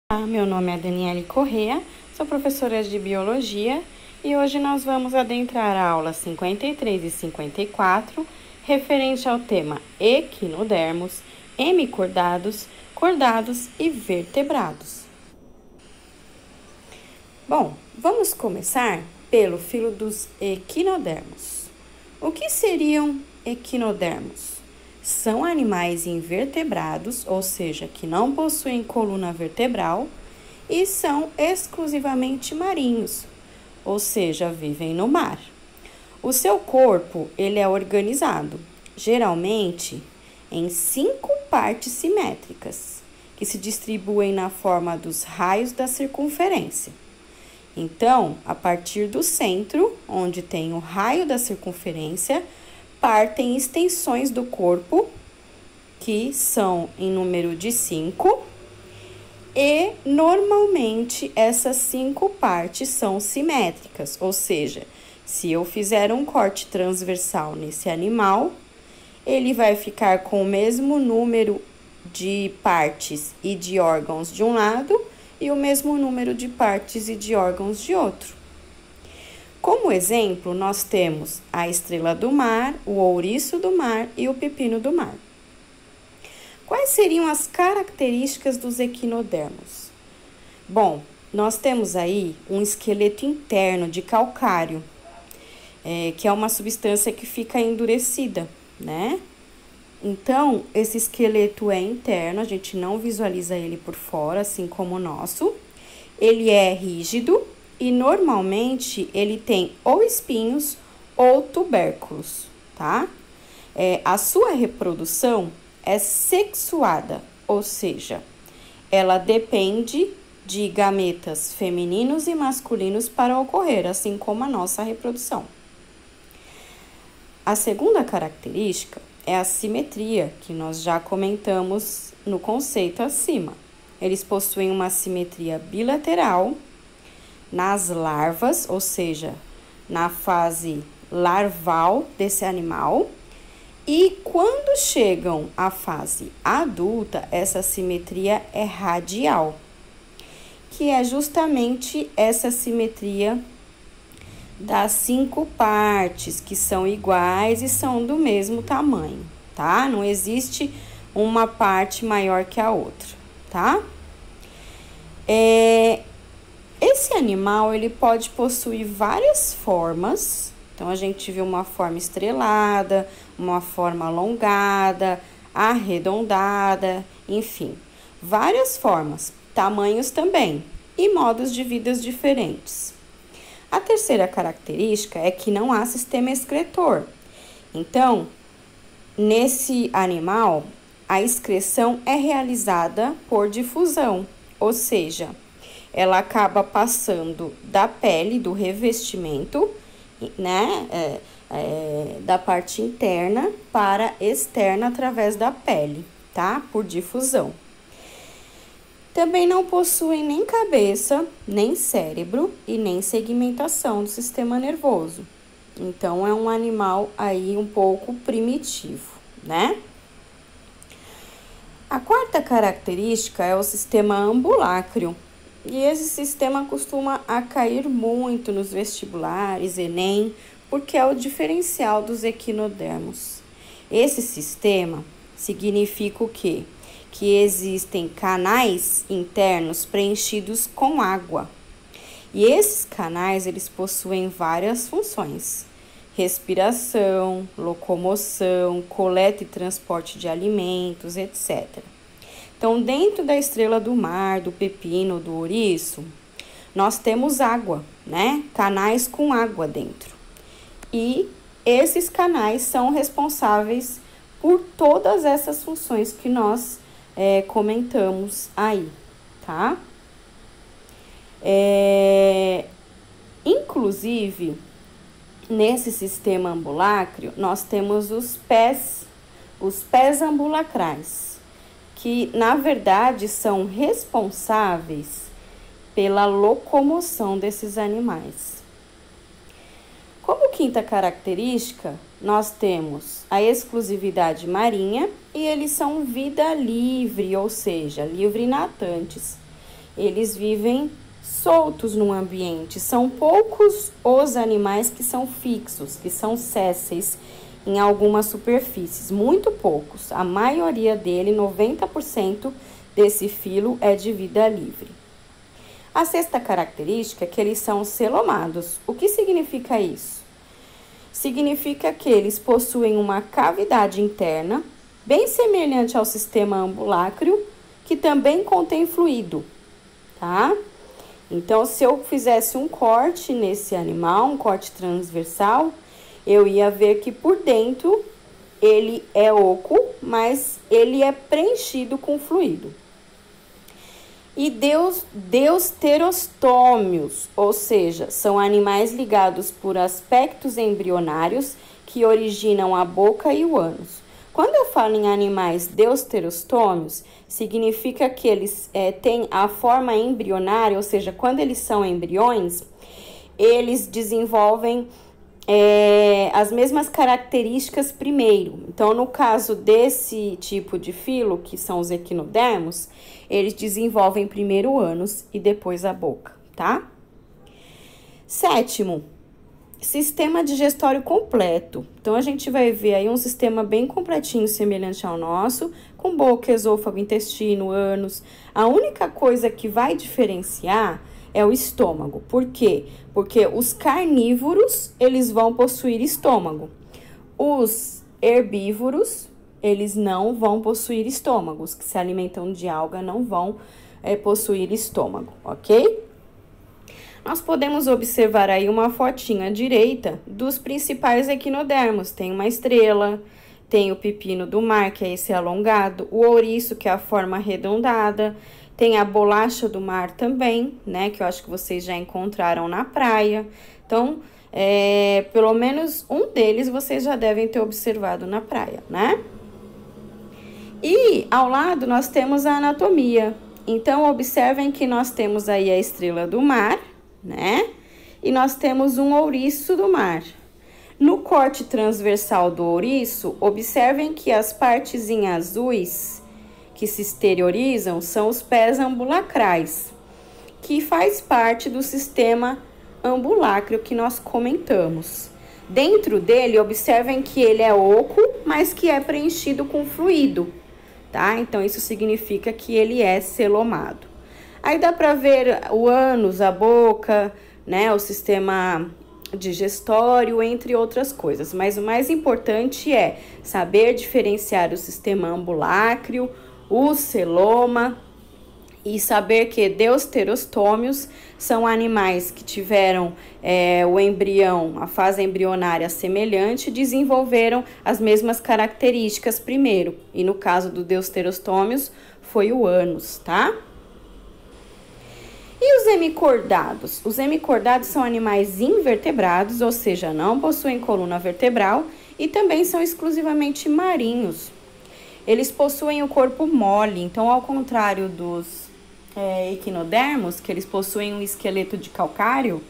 Olá, meu nome é Daniele Corrêa, sou professora de Biologia e hoje nós vamos adentrar a aula 53 e 54, referente ao tema equinodermos, hemicordados, cordados e vertebrados. Bom, vamos começar pelo filo dos equinodermos. O que seriam equinodermos? São animais invertebrados, ou seja, que não possuem coluna vertebral, e são exclusivamente marinhos, ou seja, vivem no mar. O seu corpo ele é organizado, geralmente em 5 partes simétricas, que se distribuem na forma dos raios da circunferência. Então, a partir do centro, onde tem o raio da circunferência, partem extensões do corpo, que são em número de 5, e normalmente essas 5 partes são simétricas, ou seja, se eu fizer um corte transversal nesse animal, ele vai ficar com o mesmo número de partes e de órgãos de um lado e o mesmo número de partes e de órgãos de outro. Como exemplo, nós temos a estrela do mar, o ouriço do mar e o pepino do mar. Quais seriam as características dos equinodermos? Bom, nós temos aí um esqueleto interno de calcário, que é uma substância que fica endurecida, né? Então, esse esqueleto é interno, a gente não visualiza ele por fora, assim como o nosso. Ele é rígido e normalmente ele tem ou espinhos ou tubérculos, tá? A sua reprodução é sexuada, ou seja, ela depende de gametas femininos e masculinos para ocorrer, assim como a nossa reprodução. A segunda característica é a simetria, que nós já comentamos no conceito acima. Eles possuem uma simetria bilateral nas larvas, ou seja, na fase larval desse animal. E quando chegam à fase adulta, essa simetria é radial, que é justamente essa simetria das 5 partes, que são iguais e são do mesmo tamanho, tá? Não existe uma parte maior que a outra, tá? Esse animal, ele pode possuir várias formas. Então, a gente viu uma forma estrelada, uma forma alongada, arredondada, enfim, várias formas, tamanhos também e modos de vida diferentes. A terceira característica é que não há sistema excretor. Então, nesse animal, a excreção é realizada por difusão, ou seja, ela acaba passando da pele, do revestimento, né, da parte interna para externa através da pele, tá? Por difusão. Também não possuem nem cabeça, nem cérebro e nem segmentação do sistema nervoso. Então, é um animal aí um pouco primitivo, né? A quarta característica é o sistema ambulácreo. E esse sistema costuma a cair muito nos vestibulares, Enem, porque é o diferencial dos equinodermos. Esse sistema significa o quê? Que existem canais internos preenchidos com água. E esses canais, eles possuem várias funções: respiração, locomoção, coleta e transporte de alimentos, etc. Então, dentro da estrela do mar, do pepino, do ouriço, nós temos água, né? Canais com água dentro. E esses canais são responsáveis por todas essas funções que nós comentamos aí, tá? Inclusive, nesse sistema ambulácreo, nós temos os pés ambulacrais, que na verdade são responsáveis pela locomoção desses animais. Como quinta característica, nós temos a exclusividade marinha e eles são vida livre, ou seja, livre natantes. eles vivem soltos no ambiente. São poucos os animais que são fixos, que são sésseis em algumas superfícies, muito poucos. A maioria dele, 90% desse filo, é de vida livre. A sexta característica é que eles são celomados. O que significa isso? Significa que eles possuem uma cavidade interna, bem semelhante ao sistema ambulácreo, que também contém fluido, tá? Então, se eu fizesse um corte nesse animal, um corte transversal, eu ia ver que por dentro ele é oco, mas ele é preenchido com fluido. E deuterostômios, ou seja, são animais ligados por aspectos embrionários que originam a boca e o ânus. Quando eu falo em animais deuterostômios, significa que eles têm a forma embrionária, ou seja, quando eles são embriões, eles desenvolvem as mesmas características primeiro. Então, no caso desse tipo de filo, que são os equinodermos, eles desenvolvem primeiro o ânus e depois a boca, tá? Sétimo, sistema digestório completo. Então, a gente vai ver aí um sistema bem completinho, semelhante ao nosso, com boca, esôfago, intestino, ânus. A única coisa que vai diferenciar é o estômago. Por quê? Porque os carnívoros, eles vão possuir estômago. Os herbívoros, eles não vão possuir estômago. Os que se alimentam de alga não vão possuir estômago, ok? Nós podemos observar aí uma fotinha à direita dos principais equinodermos. Tem uma estrela, tem o pepino do mar, que é esse alongado, o ouriço, que é a forma arredondada, tem a bolacha do mar também, né, que eu acho que vocês já encontraram na praia. Então, pelo menos um deles vocês já devem ter observado na praia, né? E ao lado nós temos a anatomia. Então, observem que nós temos aí a estrela do mar, né? E nós temos um ouriço do mar. No corte transversal do ouriço, observem que as partezinhas azuis que se exteriorizam são os pés ambulacrais, que faz parte do sistema ambulácreo que nós comentamos. Dentro dele, observem que ele é oco, mas que é preenchido com fluido, tá? Então, isso significa que ele é celomado. Aí dá para ver o ânus, a boca, né, o sistema digestório, entre outras coisas. Mas o mais importante é saber diferenciar o sistema ambulácreo, o celoma, e saber que deuterostômios são animais que tiveram o embrião, a fase embrionária semelhante, desenvolveram as mesmas características primeiro. E no caso do deuterostômios, foi o ânus, tá? E os hemicordados? Os hemicordados são animais invertebrados, ou seja, não possuem coluna vertebral e também são exclusivamente marinhos. Eles possuem o corpo mole, então, ao contrário dos equinodermos, que eles possuem um esqueleto de calcário,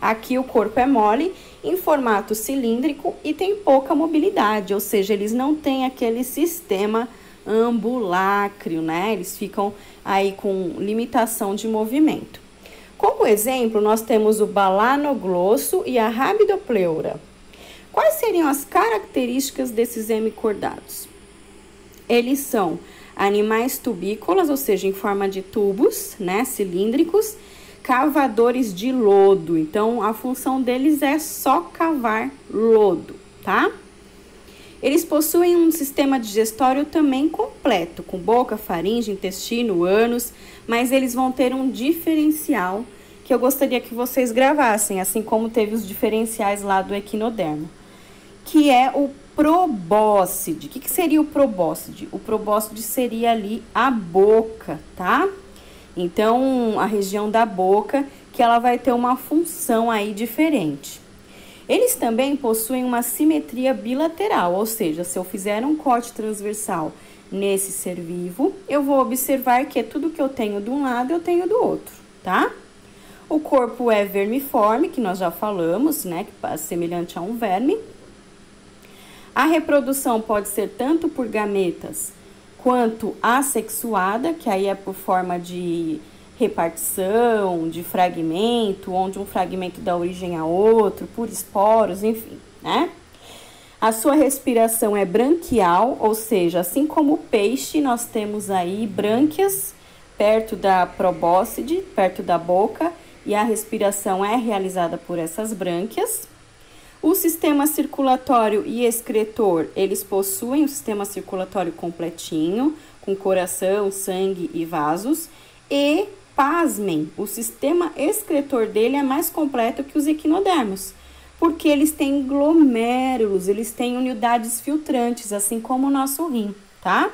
aqui o corpo é mole, em formato cilíndrico e tem pouca mobilidade, ou seja, eles não têm aquele sistema ambulácreo, né? Eles ficam aí com limitação de movimento. Como exemplo, nós temos o balanoglosso e a rabidopleura. Quais seriam as características desses hemicordados? Eles são animais tubícolas, ou seja, em forma de tubos, né, cilíndricos, cavadores de lodo. Então, a função deles é só cavar lodo, tá? Eles possuem um sistema digestório também completo, com boca, faringe, intestino, ânus, mas eles vão ter um diferencial que eu gostaria que vocês gravassem, assim como teve os diferenciais lá do equinodermo, que é o probóscide. O que seria o probóscide? O probóscide seria ali a boca, tá? Então, a região da boca, que ela vai ter uma função aí diferente. Eles também possuem uma simetria bilateral, ou seja, se eu fizer um corte transversal nesse ser vivo, eu vou observar que tudo que eu tenho de um lado, eu tenho do outro, tá? O corpo é vermiforme, que nós já falamos, né, que é semelhante a um verme. A reprodução pode ser tanto por gametas quanto assexuada, que aí é por forma de repartição, de fragmento, onde um fragmento dá origem a outro, por esporos, enfim, né? A sua respiração é branquial, ou seja, assim como o peixe, nós temos aí brânquias perto da probóscide, perto da boca, e a respiração é realizada por essas brânquias. O sistema circulatório e excretor, eles possuem o sistema circulatório completinho, com coração, sangue e vasos. E, pasmem, o sistema excretor dele é mais completo que os equinodermos, porque eles têm glomérulos, eles têm unidades filtrantes, assim como o nosso rim, tá?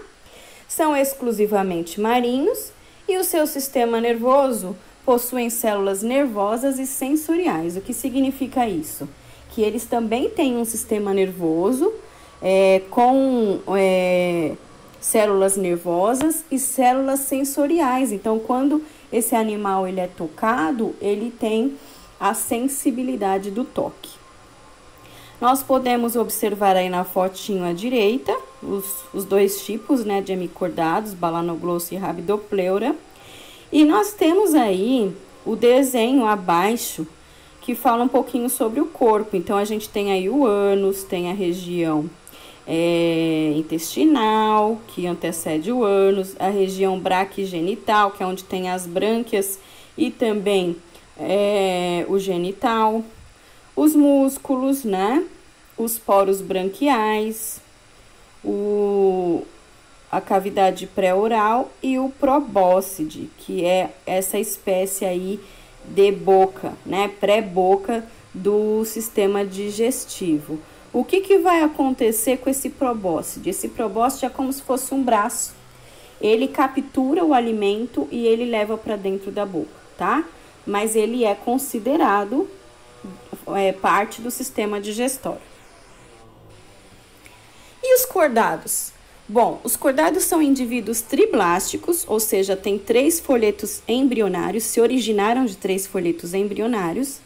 São exclusivamente marinhos e o seu sistema nervoso possuem células nervosas e sensoriais. O que significa isso? Que eles também têm um sistema nervoso com células nervosas e células sensoriais. Então, quando esse animal ele é tocado, ele tem a sensibilidade do toque. Nós podemos observar aí na fotinho à direita os dois tipos, né, de hemicordados, balanoglosso e rabidopleura. E nós temos aí o desenho abaixo que fala um pouquinho sobre o corpo. Então, a gente tem aí o ânus, tem a região intestinal, que antecede o ânus, a região braquigenital, que é onde tem as brânquias e também o genital, os músculos, né? Os poros branquiais, a cavidade pré-oral e o probóscide, que é essa espécie aí de boca, né? Pré-boca do sistema digestivo. O que vai acontecer com esse probóscide? Esse probóscide é como se fosse um braço. Ele captura o alimento e ele leva para dentro da boca, tá? Mas ele é considerado parte do sistema digestório. E os cordados? Bom, os cordados são indivíduos triblásticos, ou seja, tem 3 folhetos embrionários, se originaram de 3 folhetos embrionários.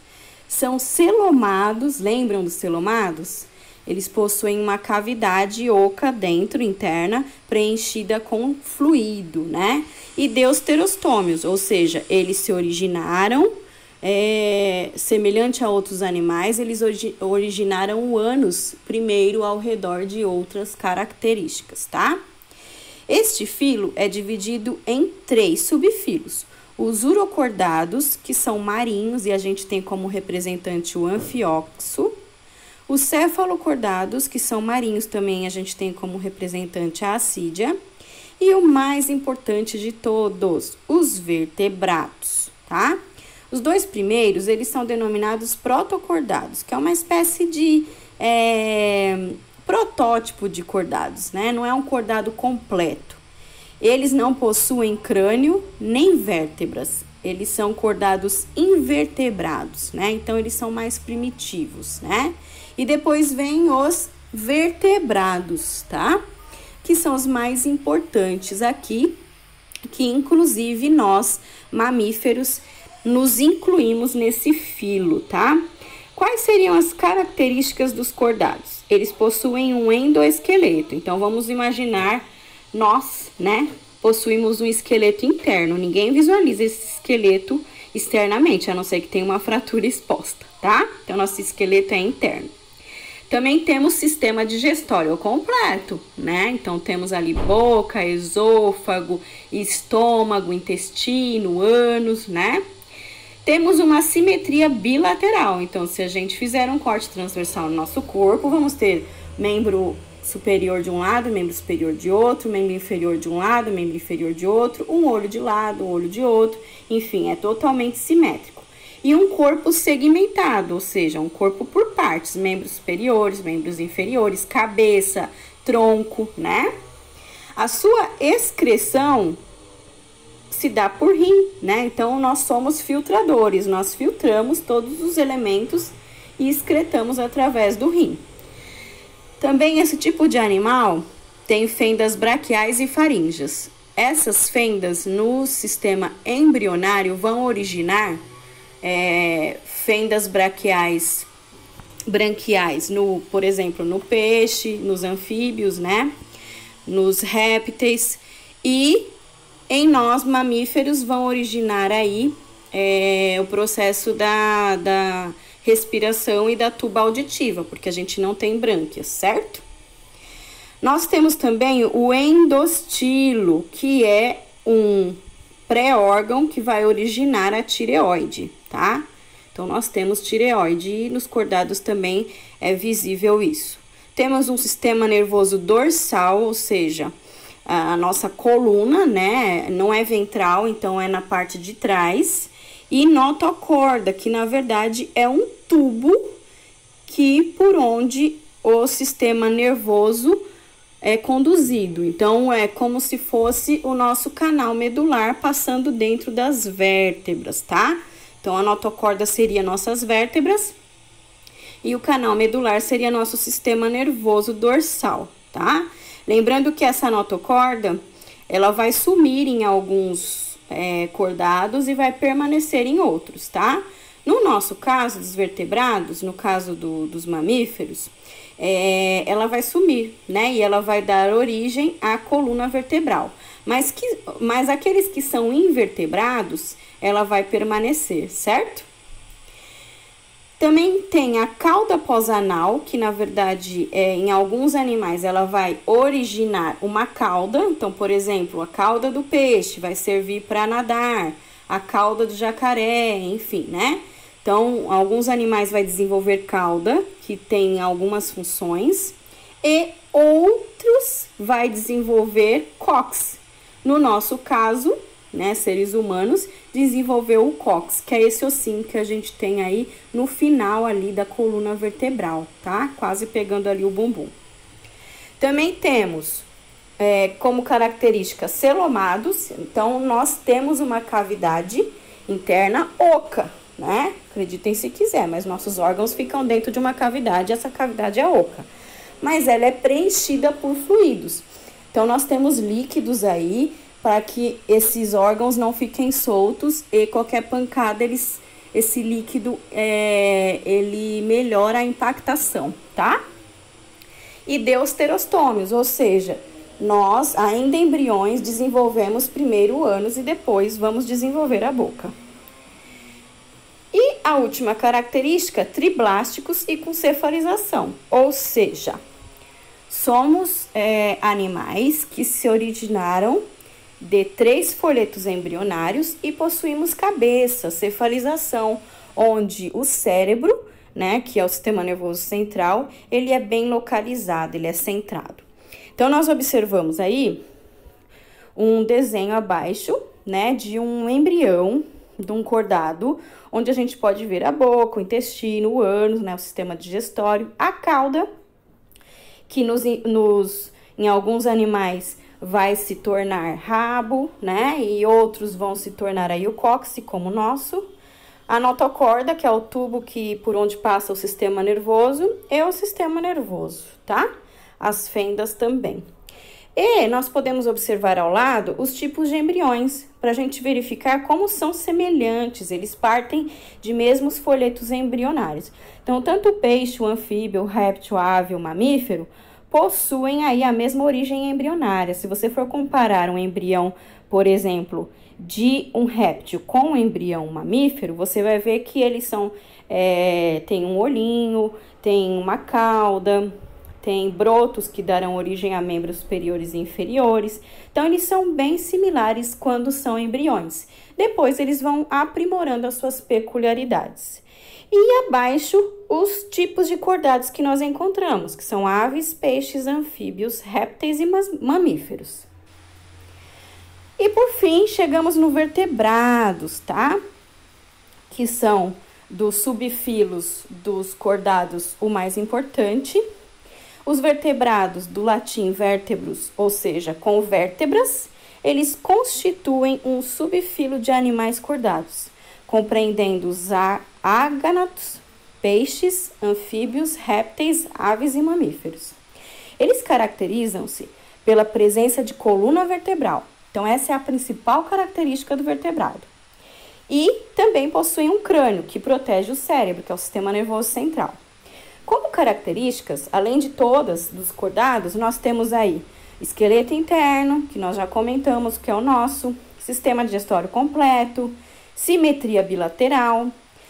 São celomados, lembram dos celomados? Eles possuem uma cavidade oca dentro, interna, preenchida com fluido, né? E deuterostômios, ou seja, eles se originaram, semelhante a outros animais, eles originaram o ânus primeiro ao redor de outras características, tá? Este filo é dividido em 3 subfilos. Os urocordados, que são marinhos, e a gente tem como representante o anfioxo. Os cefalocordados, que são marinhos também, a gente tem como representante a assídia. E o mais importante de todos, os vertebrados, tá? Os 2 primeiros, eles são denominados protocordados, que é uma espécie de protótipo de cordados, né? Não é um cordado completo. Eles não possuem crânio nem vértebras. Eles são cordados invertebrados, né? Então, eles são mais primitivos, né? E depois vem os vertebrados, tá? Que são os mais importantes aqui, que inclusive nós, mamíferos, nos incluímos nesse filo, tá? Quais seriam as características dos cordados? Eles possuem um endoesqueleto. Então, vamos imaginar nós, né? Possuímos um esqueleto interno. Ninguém visualiza esse esqueleto externamente, a não ser que tenha uma fratura exposta, tá? Então, nosso esqueleto é interno. Também temos sistema digestório completo, né? Então, temos ali boca, esôfago, estômago, intestino, ânus, né? Temos uma simetria bilateral. Então, se a gente fizer um corte transversal no nosso corpo, vamos ter membro superior de um lado, membro superior de outro, membro inferior de um lado, membro inferior de outro, um olho de lado, um olho de outro, enfim, é totalmente simétrico. E um corpo segmentado, ou seja, um corpo por partes, membros superiores, membros inferiores, cabeça, tronco, né? A sua excreção se dá por rim, né? Então, nós somos filtradores, nós filtramos todos os elementos e excretamos através do rim. Também esse tipo de animal tem fendas braquiais e faríngeas. Essas fendas no sistema embrionário vão originar fendas branquiais, por exemplo, no peixe, nos anfíbios, né? Nos répteis. E em nós, mamíferos, vão originar aí o processo da respiração e da tuba auditiva, porque a gente não tem brânquias, certo? Nós temos também o endostilo, que é um pré-órgão que vai originar a tireoide, tá? Então, nós temos tireoide e nos cordados também é visível isso. Temos um sistema nervoso dorsal, ou seja, a nossa coluna, né? Não é ventral, então é na parte de trás. E notocorda, que na verdade é um tubo por onde o sistema nervoso é conduzido. Então, é como se fosse o nosso canal medular passando dentro das vértebras, tá? Então, a notocorda seria nossas vértebras e o canal medular seria nosso sistema nervoso dorsal, tá? Lembrando que essa notocorda, ela vai sumir em alguns cordados e vai permanecer em outros, tá? No nosso caso dos vertebrados, no caso dos mamíferos, ela vai sumir, né? E ela vai dar origem à coluna vertebral. Mas aqueles que são invertebrados, ela vai permanecer, certo? Também tem a cauda pós-anal, que na verdade, em alguns animais, ela vai originar uma cauda. Então, por exemplo, a cauda do peixe vai servir para nadar, a cauda do jacaré, enfim, né? Então, alguns animais vai desenvolver cauda, que tem algumas funções, e outros vai desenvolver cox. No nosso caso, né, seres humanos, desenvolveu o cox, que é esse ossinho que a gente tem aí no final ali da coluna vertebral, tá? Quase pegando ali o bumbum. Também temos como característica celomados, então nós temos uma cavidade interna oca, né? Acreditem se quiser, mas nossos órgãos ficam dentro de uma cavidade, essa cavidade é oca. Mas ela é preenchida por fluidos. Então, nós temos líquidos aí para que esses órgãos não fiquem soltos e qualquer pancada, esse líquido, ele melhora a impactação, tá? E deuterostômios, ou seja, nós, ainda embriões, desenvolvemos primeiro o ânus e depois vamos desenvolver a boca. E a última característica, triblásticos e com cefalização, ou seja, somos animais que se originaram de 3 folhetos embrionários e possuímos cabeça, cefalização, onde o cérebro, né, que é o sistema nervoso central, ele é bem localizado, ele é centrado. Então, nós observamos aí um desenho abaixo, né, de um embrião, de um cordado, onde a gente pode ver a boca, o intestino, o ânus, né, o sistema digestório, a cauda, que em alguns animais vai se tornar rabo, né? E outros vão se tornar aí o cóccix, como o nosso. A notocorda, que é o tubo por onde passa o sistema nervoso, e o sistema nervoso, tá? As fendas também. E nós podemos observar ao lado os tipos de embriões, para a gente verificar como são semelhantes, eles partem de mesmos folhetos embrionários. Então, tanto o peixe, o anfíbio, o réptil, a ave, o mamífero, possuem aí a mesma origem embrionária. Se você for comparar um embrião, por exemplo, de um réptil com um embrião mamífero, você vai ver que eles tem um olhinho, tem uma cauda, tem brotos que darão origem a membros superiores e inferiores. Então, eles são bem similares quando são embriões. Depois, eles vão aprimorando as suas peculiaridades. E abaixo, os tipos de cordados que nós encontramos, que são aves, peixes, anfíbios, répteis e mamíferos. E por fim, chegamos no vertebrados, tá? Que são dos subfilos dos cordados o mais importante. Os vertebrados, do latim vértebros, ou seja, com vértebras, eles constituem um subfilo de animais cordados, compreendendo os áganatos, peixes, anfíbios, répteis, aves e mamíferos. Eles caracterizam-se pela presença de coluna vertebral. Então, essa é a principal característica do vertebrado. E também possuem um crânio, que protege o cérebro, que é o sistema nervoso central. Como características, além de todas dos cordados, nós temos aí esqueleto interno, que nós já comentamos que é o nosso, sistema digestório completo, simetria bilateral,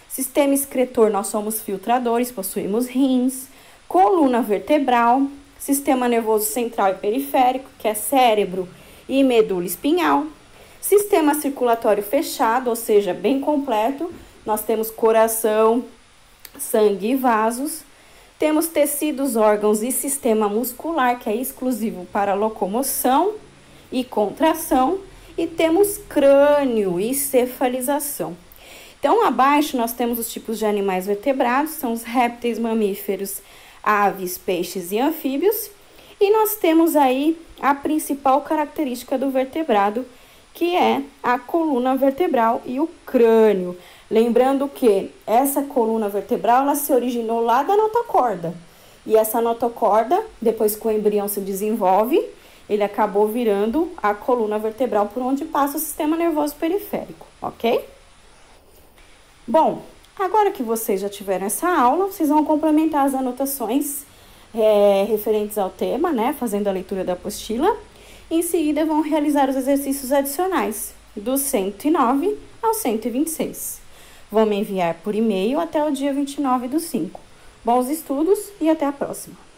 sistema excretor, nós somos filtradores, possuímos rins, coluna vertebral, sistema nervoso central e periférico, que é cérebro e medula espinhal, sistema circulatório fechado, ou seja, bem completo, nós temos coração, sangue e vasos, temos tecidos, órgãos e sistema muscular, que é exclusivo para locomoção e contração, e temos crânio e cefalização. Então, abaixo nós temos os tipos de animais vertebrados, são os répteis, mamíferos, aves, peixes e anfíbios. E nós temos aí a principal característica do vertebrado, que é a coluna vertebral e o crânio. Lembrando que essa coluna vertebral, ela se originou lá da notocorda. E essa notocorda, depois que o embrião se desenvolve, ele acabou virando a coluna vertebral por onde passa o sistema nervoso periférico, ok? Bom, agora que vocês já tiveram essa aula, vocês vão complementar as anotações referentes ao tema, né? Fazendo a leitura da apostila. Em seguida, vão realizar os exercícios adicionais, do 109 ao 126. Vão me enviar por e-mail até o dia 29/5. Bons estudos e até a próxima!